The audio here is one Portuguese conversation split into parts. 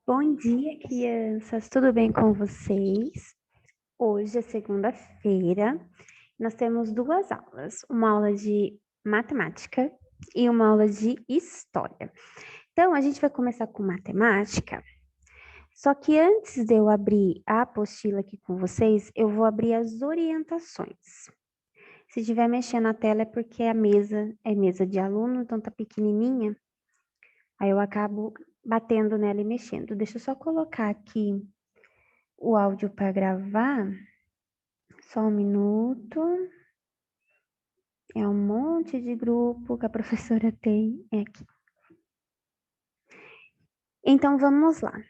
Bom dia, crianças. Tudo bem com vocês? Hoje é segunda-feira. Nós temos duas aulas, uma aula de matemática e uma aula de história. Então, a gente vai começar com matemática. Só que antes de eu abrir a apostila aqui com vocês, eu vou abrir as orientações. Se estiver mexendo na tela é porque a mesa é mesa de aluno, então tá pequenininha. Aí eu acabo batendo nela e mexendo. Deixa eu só colocar aqui o áudio para gravar. Só um minuto. É um monte de grupo que a professora tem aqui. Então vamos lá.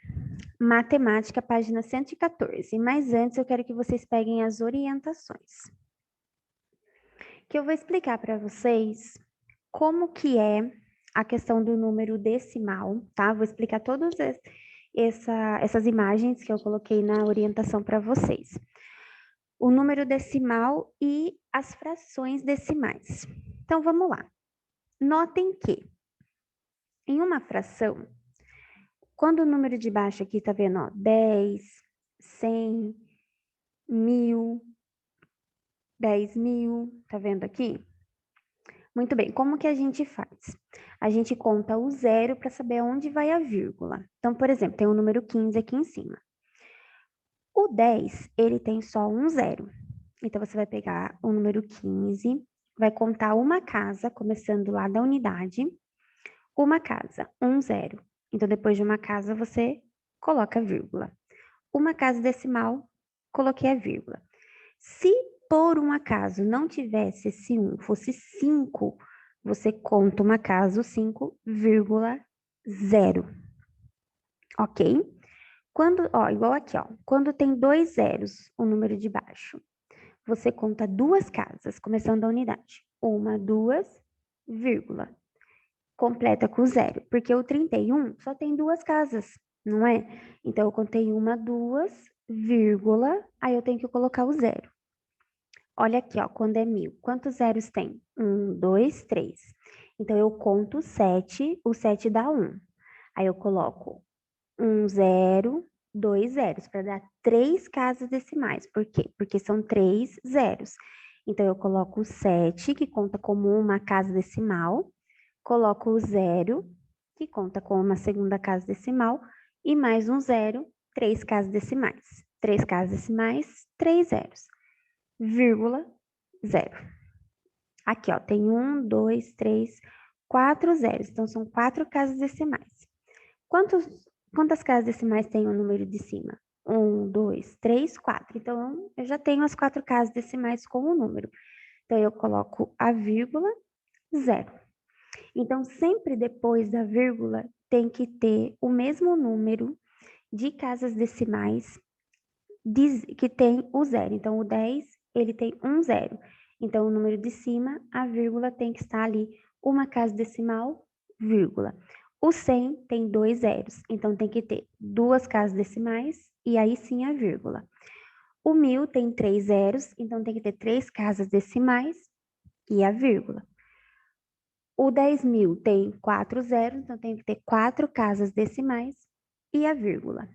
Matemática, página 114. Mas antes eu quero que vocês peguem as orientações. Que eu vou explicar para vocês como que é a questão do número decimal, tá? Vou explicar todas essas imagens que eu coloquei na orientação para vocês. O número decimal e as frações decimais. Então, vamos lá. Notem que, em uma fração, quando o número de baixo aqui tá vendo, ó, 10, 100, 1000, 10.000, tá vendo aqui? Muito bem, como que a gente faz? A gente conta o zero para saber onde vai a vírgula. Então, por exemplo, tem o número 15 aqui em cima. O 10, ele tem só um zero. Então, você vai pegar o número 15, vai contar uma casa, começando lá da unidade. Uma casa, um zero. Então, depois de uma casa, você coloca a vírgula. Uma casa decimal, coloquei a vírgula. Se por um acaso não tivesse esse 1, fosse 5, você conta uma casa, o 5,0. Ok? Quando, ó, igual aqui, ó. Quando tem dois zeros, o número de baixo, você conta duas casas, começando a unidade. Uma, duas, vírgula. Completa com zero, porque o 31 só tem duas casas, não é? Então, eu contei uma, duas, vírgula, aí eu tenho que colocar o zero. Olha aqui, ó, quando é 1000, quantos zeros tem? Um, dois, três. Então, eu conto 7, o 7 dá 1. Aí eu coloco um zero, dois zeros, para dar três casas decimais. Por quê? Porque são três zeros. Então, eu coloco o 7, que conta como uma casa decimal, coloco o zero, que conta como uma segunda casa decimal, e mais um zero, três casas decimais. Três casas decimais, três zeros, vírgula, zero. Aqui, ó, tem um, dois, três, quatro zeros. Então, são quatro casas decimais. Quantas casas decimais tem o número de cima? Um, dois, três, quatro. Então, eu já tenho as quatro casas decimais com o número. Então, eu coloco a vírgula, zero. Então, sempre depois da vírgula, tem que ter o mesmo número de casas decimais que tem o zero. Então, o 10, ele tem um zero. Então, o número de cima, a vírgula tem que estar ali, uma casa decimal, vírgula. O 100 tem dois zeros, então tem que ter duas casas decimais e aí sim a vírgula. O 1000 tem três zeros, então tem que ter três casas decimais e a vírgula. O 10.000 tem quatro zeros, então tem que ter quatro casas decimais e a vírgula.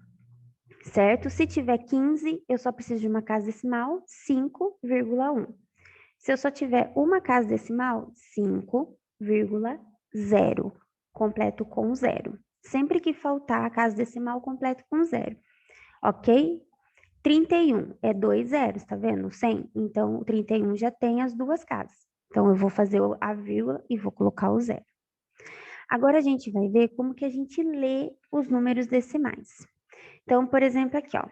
Certo? Se tiver 15, eu só preciso de uma casa decimal, 5,1. Se eu só tiver uma casa decimal, 5,0. Completo com zero. Sempre que faltar a casa decimal, completo com zero. Ok? 31 é dois zeros, tá vendo? 100. Então, o 31 já tem as duas casas. Então, eu vou fazer a vírgula e vou colocar o zero. Agora, a gente vai ver como que a gente lê os números decimais. Então, por exemplo, aqui, ó.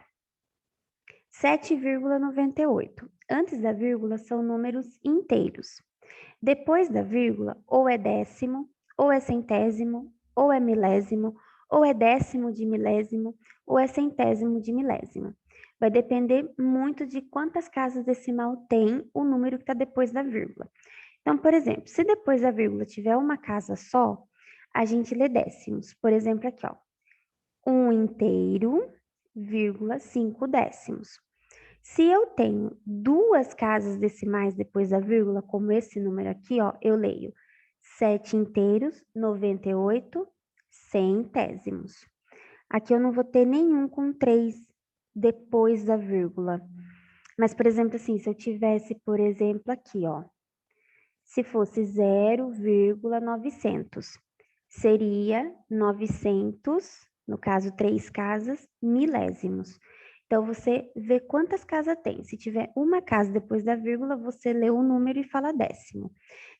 7,98. Antes da vírgula são números inteiros. Depois da vírgula, ou é décimo, ou é centésimo, ou é milésimo, ou é décimo de milésimo, ou é centésimo de milésimo. Vai depender muito de quantas casas decimal tem o número que está depois da vírgula. Então, por exemplo, se depois da vírgula tiver uma casa só, a gente lê décimos. Por exemplo, aqui, ó. 1 inteiro, vírgula, 5 décimos. Se eu tenho duas casas decimais depois da vírgula, como esse número aqui, ó, eu leio 7 inteiros, 98 centésimos. Aqui eu não vou ter nenhum com 3 depois da vírgula. Mas, por exemplo, assim, se eu tivesse, por exemplo, aqui, ó. Se fosse 0,900, seria 900, no caso, 3 casas, milésimos. Então, você vê quantas casas tem. Se tiver uma casa depois da vírgula, você lê o número e fala décimo.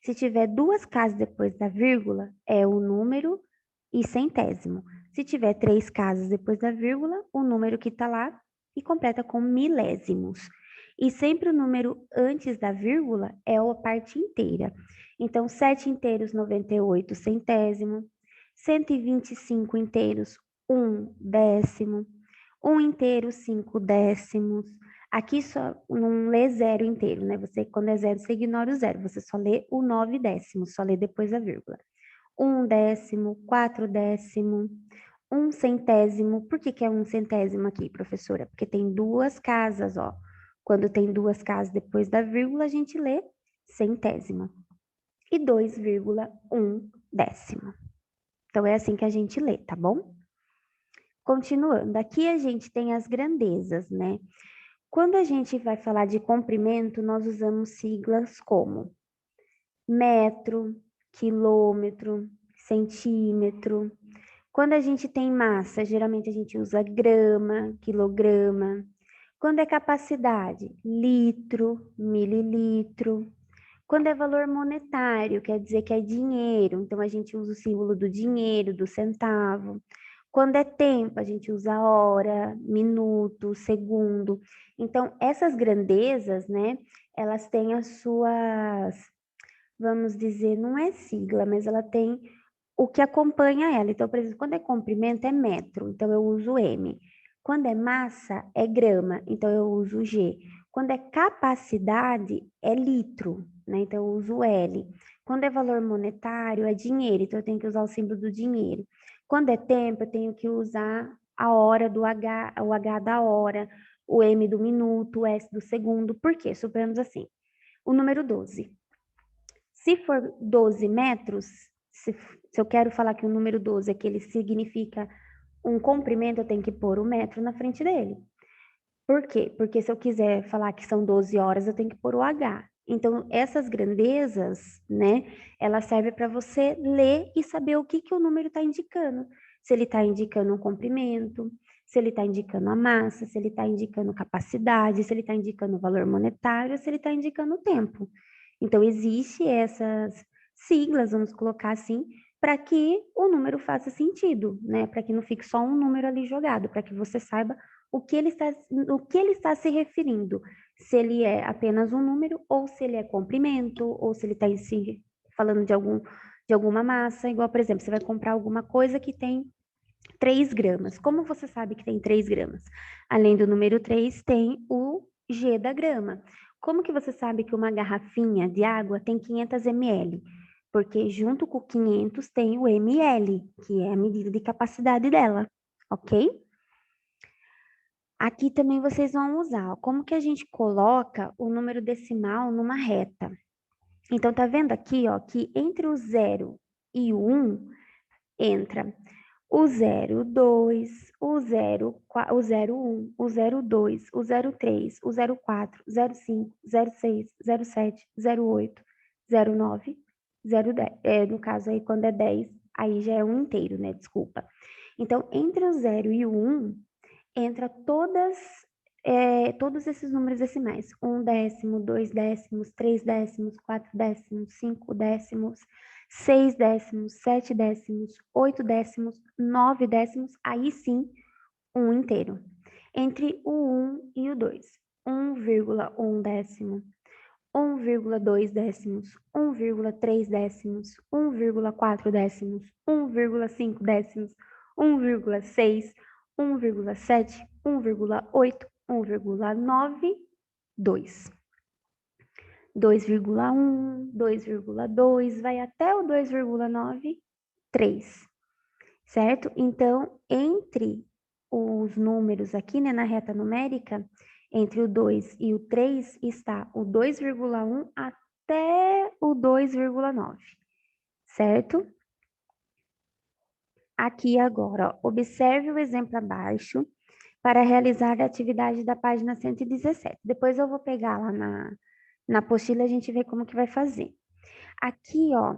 Se tiver 2 casas depois da vírgula, é o número e centésimo. Se tiver 3 casas depois da vírgula, o número que está lá e completa com milésimos. E sempre o número antes da vírgula é a parte inteira. Então, 7 inteiros, 98 centésimo. 125 inteiros, 1 décimo. 1 inteiro, 5 décimos. Aqui só não lê zero inteiro, né? Você, quando é zero, você ignora o zero. Você só lê o 9 décimos, só lê depois da vírgula. 1 décimo, 4 décimo, 1 centésimo. Por que é 1 centésimo aqui, professora? Porque tem 2 casas, ó. Quando tem 2 casas depois da vírgula, a gente lê centésimo. E 2,1 décimo. Então, é assim que a gente lê, tá bom? Continuando, aqui a gente tem as grandezas, né? Quando a gente vai falar de comprimento, nós usamos siglas como metro, quilômetro, centímetro. Quando a gente tem massa, geralmente a gente usa grama, quilograma. Quando é capacidade, litro, mililitro. Quando é valor monetário, quer dizer que é dinheiro, então a gente usa o símbolo do dinheiro, do centavo. Quando é tempo, a gente usa hora, minuto, segundo. Então, essas grandezas, né, elas têm as suas, vamos dizer, não é sigla, mas ela tem o que acompanha ela. Então, por exemplo, quando é comprimento é metro, então eu uso M. Quando é massa é grama, então eu uso G. Quando é capacidade é litro, né? Então eu uso L. Quando é valor monetário é dinheiro, então eu tenho que usar o símbolo do dinheiro. Quando é tempo, eu tenho que usar a hora do H, o H da hora, o M do minuto, o S do segundo. Por quê? Suponhamos assim, o número 12. Se for 12 metros, se eu quero falar que o número 12 é que ele significa um comprimento, eu tenho que pôr o metro na frente dele. Por quê? Porque se eu quiser falar que são 12 horas, eu tenho que pôr o H. Então, essas grandezas, né, ela serve para você ler e saber o que, que o número está indicando. Se ele está indicando um comprimento, se ele está indicando a massa, se ele está indicando capacidade, se ele está indicando o valor monetário, se ele está indicando o tempo. Então, existe essas siglas, vamos colocar assim, para que o número faça sentido, né? Para que não fique só um número ali jogado, para que você saiba o que ele está se referindo. Se ele é apenas um número, ou se ele é comprimento, ou se ele está si falando de alguma massa. Igual, por exemplo, você vai comprar alguma coisa que tem 3 gramas. Como você sabe que tem 3 gramas? Além do número 3, tem o G da grama. Como que você sabe que uma garrafinha de água tem 500 ml? Porque junto com 500 tem o ml, que é a medida de capacidade dela, ok? Aqui também vocês vão usar, ó, como que a gente coloca o número decimal numa reta. Então, tá vendo aqui, ó, que entre o 0 e o 1 entra o 02, o 01, o 02, o 03, o 04, 05, 06, 07, 08, 09, 010. No caso aí, quando é 10, aí já é um inteiro, né? Desculpa. Então, entre o 0 e o 1, entra todos esses números decimais. 1 décimo, 2 décimos, 3 décimos, 4 décimos, 5 décimos, 6 décimos, 7 décimos, 8 décimos, 9 décimos, aí sim, um inteiro. Entre o 1 e o 2, 1,1 décimo, 1,2 décimos, 1,3 décimos, 1,4 décimos, 1,5 décimos, 1,6, 1,7, 1,8, 1,9, 2. 2,1, 2,2, vai até o 2,9, 3, certo? Então, entre os números aqui, né, na reta numérica, entre o 2 e o 3 está o 2,1 até o 2,9, certo? Aqui agora, ó, observe o exemplo abaixo para realizar a atividade da página 117. Depois eu vou pegar lá na apostila e a gente vê como que vai fazer. Aqui, ó,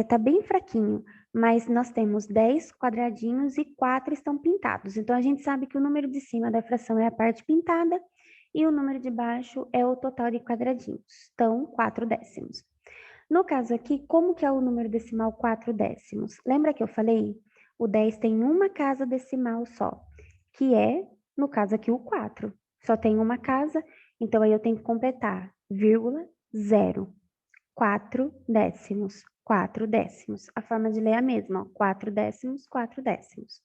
tá bem fraquinho, mas nós temos 10 quadradinhos e 4 estão pintados. Então, a gente sabe que o número de cima da fração é a parte pintada e o número de baixo é o total de quadradinhos. Então, 4 décimos. No caso aqui, como que é o número decimal 4 décimos? Lembra que eu falei? O 10 tem uma casa decimal só, que é, no caso aqui, o 4. Só tem uma casa, então aí eu tenho que completar, vírgula, 0. 4 décimos, 4 décimos. A forma de ler é a mesma, ó, 4 décimos, 4 décimos.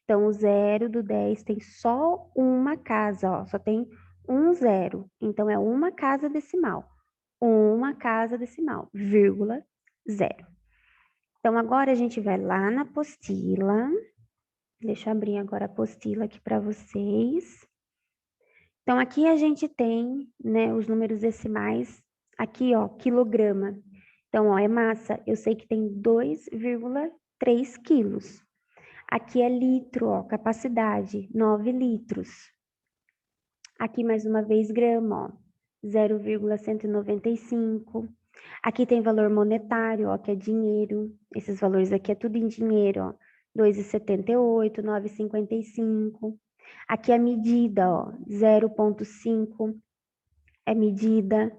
Então, o 0 do 10 tem só uma casa, ó, só tem um 0. Então, é uma casa decimal. Uma casa decimal, vírgula, 0. Então, agora a gente vai lá na apostila. Deixa eu abrir agora a apostila aqui para vocês. Então, aqui a gente tem, né, os números decimais. Aqui, ó, quilograma. Então, ó, é massa. Eu sei que tem 2,3 quilos. Aqui é litro, ó, capacidade, 9 litros. Aqui, mais uma vez, grama, ó, 0,195. Aqui tem valor monetário, ó, que é dinheiro. Esses valores aqui é tudo em dinheiro, ó. 2,78, 9,55. Aqui é medida, ó, 0,5 é medida.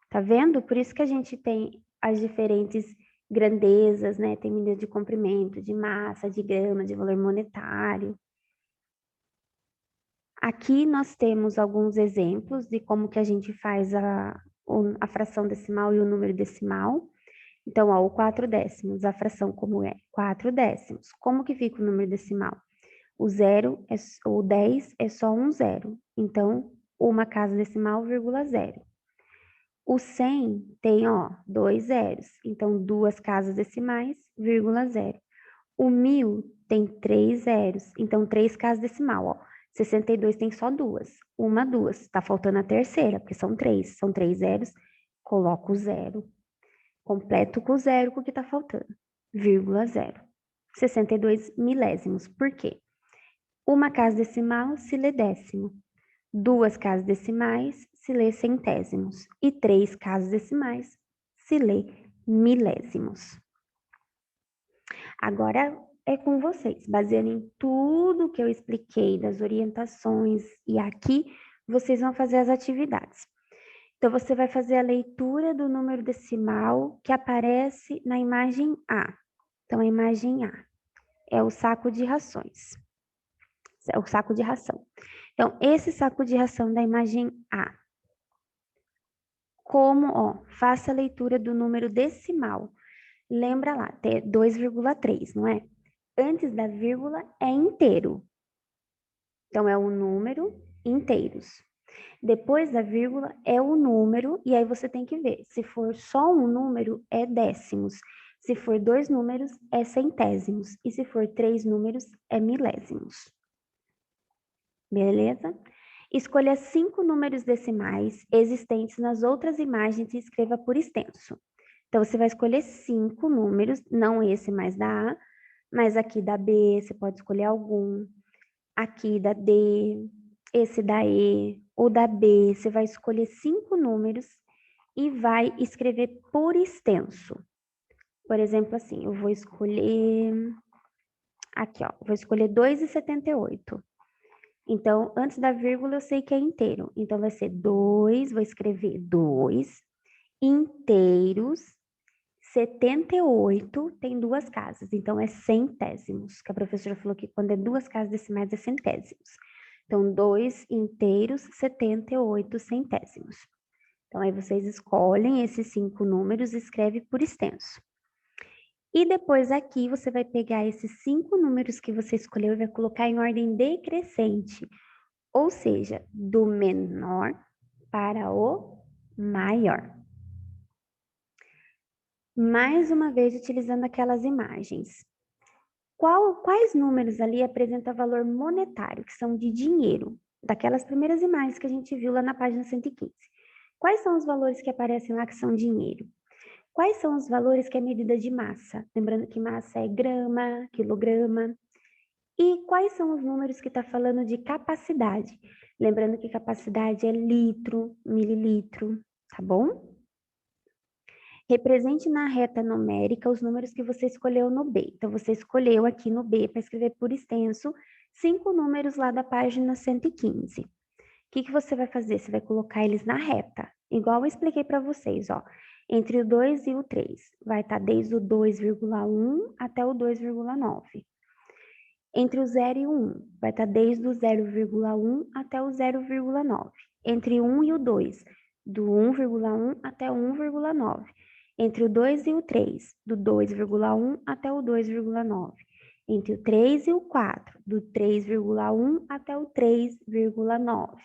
Tá vendo? Por isso que a gente tem as diferentes grandezas, né? Tem medida de comprimento, de massa, de grama, de valor monetário. Aqui nós temos alguns exemplos de como que a gente faz a fração decimal e o número decimal. Então, ó, o 4 décimos, a fração como é? 4 décimos. Como que fica o número decimal? O 10 é só um zero. Então, uma casa decimal, vírgula 0. O 100 tem, ó, 2 zeros. Então, duas casas decimais, vírgula 0. O 1000 tem 3 zeros. Então, 3 casas decimal, ó. 62 tem só duas. Uma, duas. Tá faltando a terceira, porque são 3. São 3 zeros. Coloco o zero. Completo com o zero, porque tá faltando. Vírgula 0. 62 milésimos. Por quê? Uma casa decimal se lê décimo. Duas casas decimais se lê centésimos. E 3 casas decimais se lê milésimos. Agora é com vocês, baseando em tudo que eu expliquei das orientações e aqui, vocês vão fazer as atividades. Então, você vai fazer a leitura do número decimal que aparece na imagem A. Então, a imagem A é o saco de rações. É o saco de ração. Então, esse saco de ração da imagem A. Como, ó, faça a leitura do número decimal. Lembra lá, 2,3, não é? Antes da vírgula é inteiro. Então, é o número inteiros. Depois da vírgula é o número, e aí você tem que ver. Se for só um número, é décimos. Se for 2 números, é centésimos. E se for 3 números, é milésimos. Beleza? Escolha 5 números decimais existentes nas outras imagens e escreva por extenso. Então, você vai escolher 5 números, não esse mais da A, mas aqui da B, você pode escolher algum. Aqui da D, esse da E, ou da B, você vai escolher 5 números e vai escrever por extenso. Por exemplo, assim, eu vou escolher... Aqui, ó, vou escolher 2,78. Então, antes da vírgula, eu sei que é inteiro. Então, vai ser 2, vou escrever 2, inteiros, 78 tem duas casas, então é centésimos, que a professora falou que quando é duas casas decimais é centésimos. Então, 2 inteiros, 78 centésimos. Então, aí vocês escolhem esses 5 números e escreve por extenso. E depois aqui você vai pegar esses 5 números que você escolheu e vai colocar em ordem decrescente, ou seja, do menor para o maior. Mais uma vez, utilizando aquelas imagens. Quais números ali apresentam valor monetário, que são de dinheiro? Daquelas primeiras imagens que a gente viu lá na página 115. Quais são os valores que aparecem lá que são dinheiro? Quais são os valores que é medida de massa? Lembrando que massa é grama, quilograma. E quais são os números que está falando de capacidade? Lembrando que capacidade é litro, mililitro, tá bom? Represente na reta numérica os números que você escolheu no B. Então, você escolheu aqui no B para escrever por extenso 5 números lá da página 115. O que você vai fazer? Você vai colocar eles na reta, igual eu expliquei para vocês, ó. Entre o 2 e o 3, vai estar desde o 2,1 até o 2,9. Entre o 0 e o 1, vai estar desde o 0,1 até o 0,9. Entre o 1 e o 2, do 1,1 até o 1,9. Entre o 2 e o 3, do 2,1 até o 2,9. Entre o 3 e o 4, do 3,1 até o 3,9.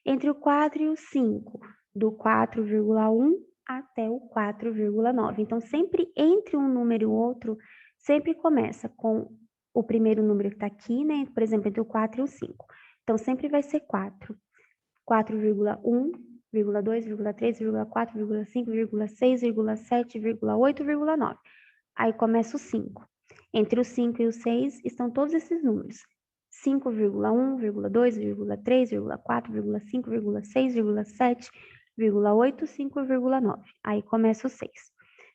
Entre o 4 e o 5, do 4,1 até o 4,9. Então, sempre entre um número e o outro, sempre começa com o primeiro número que está aqui, né? Por exemplo, entre o 4 e o 5. Então, sempre vai ser 4. 4,1, 2, 3, 4, 5, 6, 7, 8, 9. Aí começa o 5. Entre o 5 e o 6 estão todos esses números. 5,1, 2, 3, 4, 5, 6, 7, 8, 5,9. Aí começa o 6.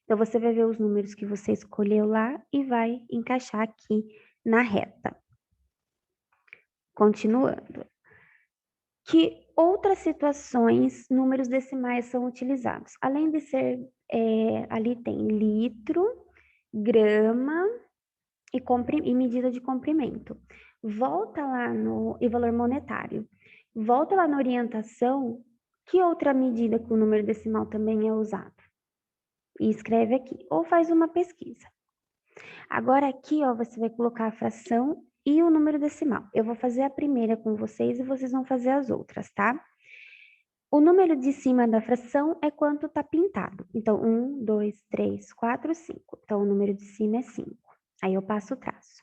Então, você vai ver os números que você escolheu lá e vai encaixar aqui na reta. Continuando. Que outras situações números decimais são utilizados? Além de ser, ali tem litro, grama e medida de comprimento. Volta lá e valor monetário. Volta lá na orientação, que outra medida com o número decimal também é usado? E escreve aqui, ou faz uma pesquisa. Agora aqui, ó, você vai colocar a fração e o número decimal. Eu vou fazer a primeira com vocês e vocês vão fazer as outras, tá? O número de cima da fração é quanto tá pintado. Então, 1, 2, 3, 4, 5. Então, o número de cima é 5. Aí eu passo o traço.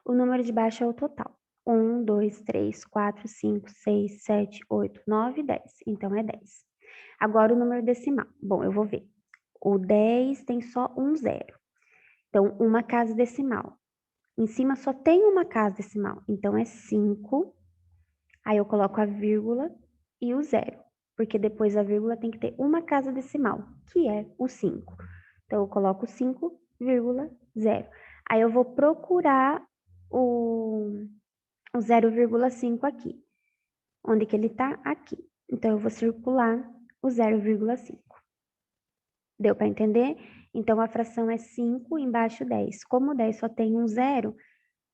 O número de baixo é o total. 1, 2, 3, 4, 5, 6, 7, 8, 9, 10. Então, é 10. Agora, o número decimal. Bom, eu vou ver. O 10 tem só um zero. Então, uma casa decimal. Em cima só tem uma casa decimal. Então, é 5. Aí eu coloco a vírgula e o zero. Porque depois da vírgula tem que ter uma casa decimal, que é o 5. Então, eu coloco 5,0. Aí eu vou procurar o 0,5 aqui. Onde que ele tá? Aqui. Então, eu vou circular o 0,5. Deu para entender? Então, a fração é 5, embaixo 10. Como o 10 só tem um zero,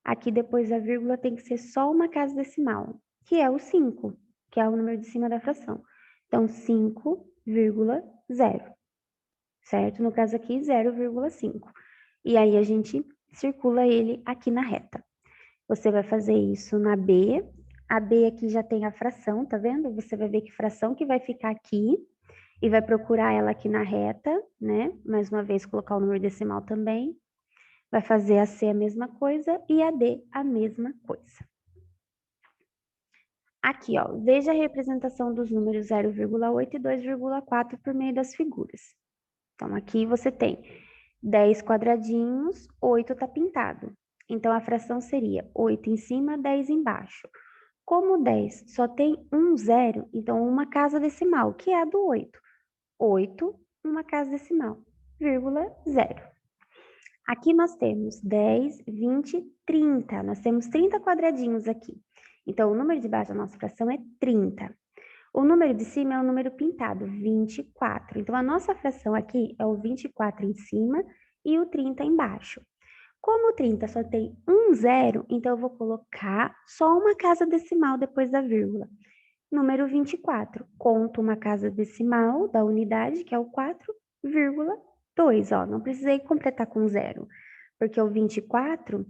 aqui depois da vírgula tem que ser só uma casa decimal, que é o 5, que é o número de cima da fração. Então, 5,0, certo? No caso aqui, 0,5. E aí, a gente circula ele aqui na reta. Você vai fazer isso na B. A B aqui já tem a fração, tá vendo? Você vai ver que fração que vai ficar aqui e vai procurar ela aqui na reta, né? Mais uma vez, colocar o número decimal também. Vai fazer a C a mesma coisa e a D a mesma coisa. Aqui, ó, veja a representação dos números 0,8 e 2,4 por meio das figuras. Então, aqui você tem 10 quadradinhos, 8 está pintado. Então, a fração seria 8 em cima, 10 embaixo. Como 10 só tem um zero, então uma casa decimal, que é a do 8. 8, uma casa decimal, vírgula, 0. Aqui nós temos 10, 20, 30. Nós temos 30 quadradinhos aqui. Então, o número de baixo da nossa fração é 30. O número de cima é o número pintado, 24. Então, a nossa fração aqui é o 24 em cima e o 30 embaixo. Como o 30 só tem um zero, então eu vou colocar só uma casa decimal depois da vírgula. Número 24, conto uma casa decimal da unidade, que é o 4,2. Ó, não precisei completar com zero, porque o 24,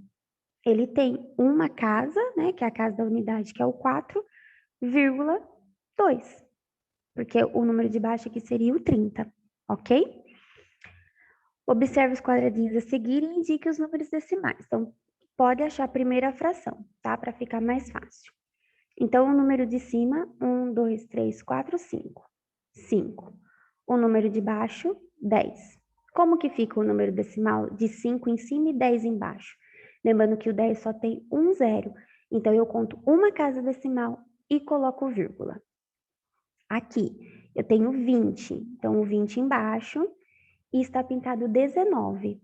ele tem uma casa, né, que é a casa da unidade, que é o 4,2, porque o número de baixo aqui seria o 30, ok? Observe os quadradinhos a seguir e indique os números decimais. Então, pode achar a primeira fração, tá? Para ficar mais fácil. Então, o número de cima, 1, 2, 3, 4, 5. 5. O número de baixo, 10. Como que fica o número decimal de 5 em cima e 10 embaixo? Lembrando que o 10 só tem um zero. Então, eu conto uma casa decimal e coloco vírgula. Aqui, eu tenho 20. Então, o 20 embaixo e está pintado 19.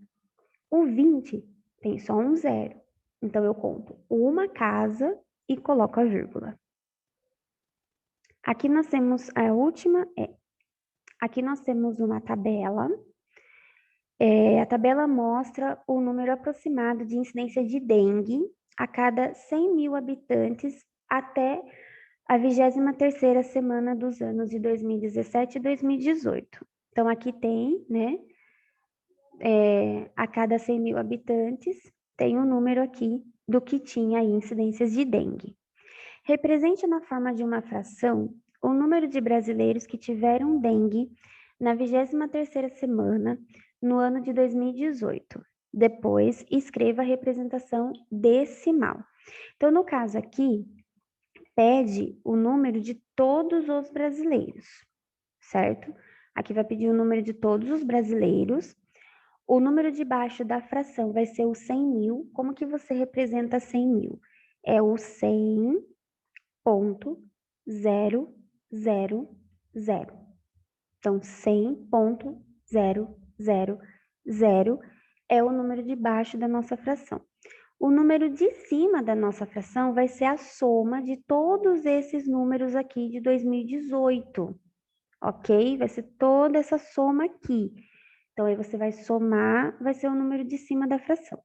O 20 tem só um zero. Então, eu conto uma casa e coloco a vírgula. Aqui nós temos a última, aqui nós temos uma tabela. A tabela mostra o número aproximado de incidência de dengue a cada 100 mil habitantes até a 23ª semana dos anos de 2017 e 2018. Então, aqui tem, né, a cada 100 mil habitantes, tem um número aqui do que tinha aí incidências de dengue. Represente na forma de uma fração o número de brasileiros que tiveram dengue na 23ª semana no ano de 2018. Depois, escreva a representação decimal. Então, no caso aqui, pede o número de todos os brasileiros, certo? Aqui vai pedir o número de todos os brasileiros. O número de baixo da fração vai ser o 100 mil. Como que você representa 100 mil? É o 100,000. Então, 100,000 é o número de baixo da nossa fração. O número de cima da nossa fração vai ser a soma de todos esses números aqui de 2018, ok? Vai ser toda essa soma aqui. Então, aí você vai somar, vai ser o número de cima da fração.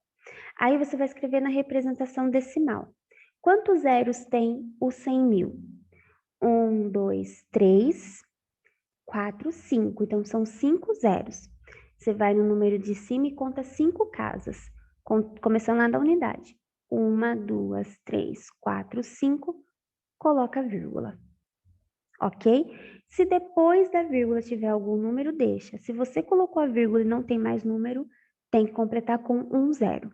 Aí você vai escrever na representação decimal. Quantos zeros tem o 100 mil? 1, 2, 3, 4, 5. Então, são 5 zeros. Você vai no número de cima e conta 5 casas, começando lá da unidade. 1, 2, 3, 4, 5, coloca vírgula. Ok? Se depois da vírgula tiver algum número, deixa. Se você colocou a vírgula e não tem mais número, tem que completar com um zero.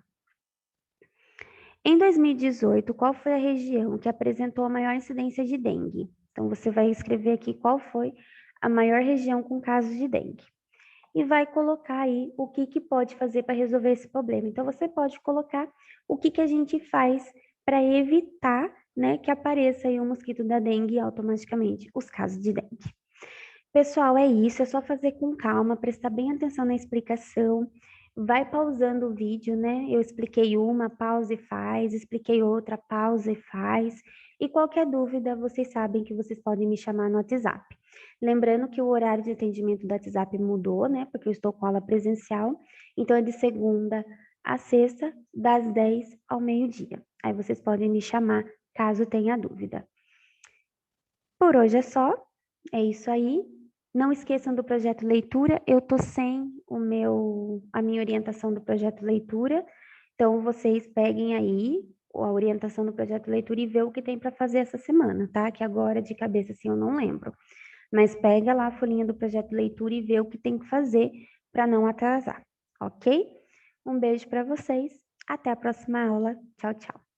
Em 2018, qual foi a região que apresentou a maior incidência de dengue? Então, você vai escrever aqui qual foi a maior região com casos de dengue. E vai colocar aí o que pode fazer para resolver esse problema. Então, você pode colocar o que a gente faz para evitar, né, que apareça aí o mosquito da dengue automaticamente, os casos de dengue. Pessoal, é isso, é só fazer com calma, prestar bem atenção na explicação, vai pausando o vídeo, né? Eu expliquei uma, pausa e faz, expliquei outra, pausa e faz. E qualquer dúvida, vocês sabem que vocês podem me chamar no WhatsApp. Lembrando que o horário de atendimento do WhatsApp mudou, né? Porque eu estou com aula presencial, então é de segunda a sexta, das 10 ao meio-dia. Aí vocês podem me chamar caso tenha dúvida. Por hoje é só, é isso aí. Não esqueçam do projeto leitura, eu tô sem a minha orientação do projeto leitura, então vocês peguem aí a orientação do projeto leitura e vê o que tem para fazer essa semana, tá? Que agora de cabeça assim eu não lembro. Mas pega lá a folhinha do projeto leitura e vê o que tem que fazer para não atrasar, ok? Um beijo para vocês, até a próxima aula. Tchau, tchau.